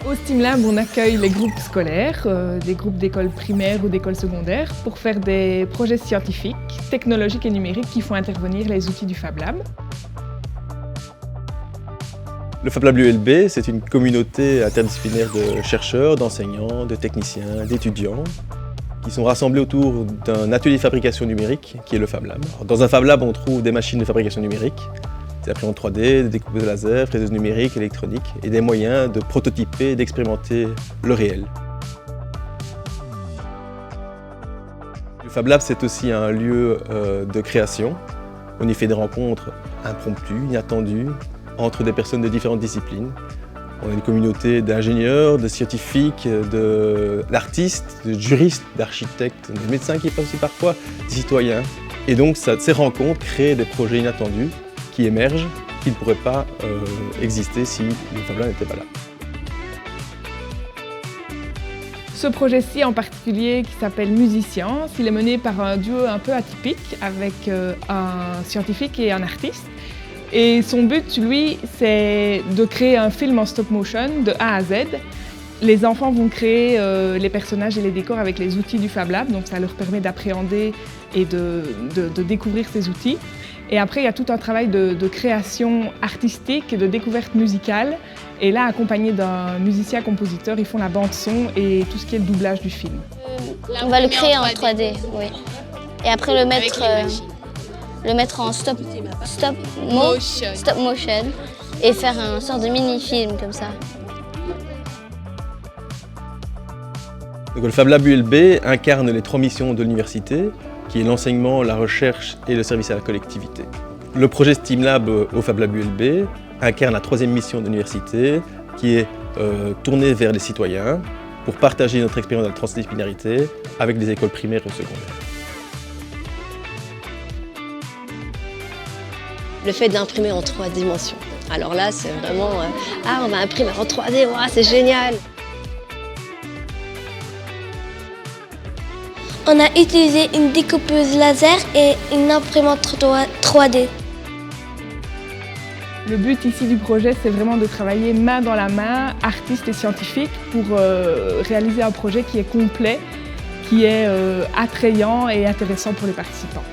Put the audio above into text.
Au STEAMLab, on accueille les groupes scolaires, des groupes d'écoles primaires ou d'écoles secondaires, pour faire des projets scientifiques, technologiques et numériques qui font intervenir les outils du Fab Lab. Le Fab Lab ULB, c'est une communauté interdisciplinaire de chercheurs, d'enseignants, de techniciens, d'étudiants qui sont rassemblés autour d'un atelier de fabrication numérique qui est le Fab Lab. Dans un Fab Lab, on trouve des machines de fabrication numérique, des imprimantes 3D, des découpeuses laser, fraiseuses numériques, électroniques et des moyens de prototyper et d'expérimenter le réel. Le Fab Lab, c'est aussi un lieu de création. On y fait des rencontres impromptues, inattendues, entre des personnes de différentes disciplines. On a une communauté d'ingénieurs, de scientifiques, d'artistes, de juristes, d'architectes, de médecins qui passent aussi parfois, des citoyens. Et donc ces rencontres créent des projets inattendus qui émergent, qui ne pourraient pas exister si le Fab Lab n'était pas là. Ce projet-ci en particulier, qui s'appelle Musicience, il est mené par un duo un peu atypique avec un scientifique et un artiste. Et son but, lui, c'est de créer un film en stop motion de A à Z. Les enfants vont créer les personnages et les décors avec les outils du Fab Lab, donc ça leur permet d'appréhender et de découvrir ces outils. Et après, il y a tout un travail de création artistique et de découverte musicale. Et là, accompagné d'un musicien-compositeur, ils font la bande-son et tout ce qui est le doublage du film. On va le créer en 3D, oui. Et après le mettre en stop motion et faire un sorte de mini-film comme ça. Donc, le Fab Lab ULB incarne les 3 missions de l'université, qui est l'enseignement, la recherche et le service à la collectivité. Le projet STEAMLab au Fab Lab ULB incarne la 3e mission de l'université, qui est tournée vers les citoyens pour partager notre expérience de la transdisciplinarité avec les écoles primaires et secondaires. Le fait d'imprimer en 3 dimensions. Alors là, c'est vraiment on va imprimer en 3D, wow, c'est génial. On a utilisé une découpeuse laser et une imprimante 3D. Le but ici du projet, c'est vraiment de travailler main dans la main, artistes et scientifiques, pour réaliser un projet qui est complet, qui est attrayant et intéressant pour les participants.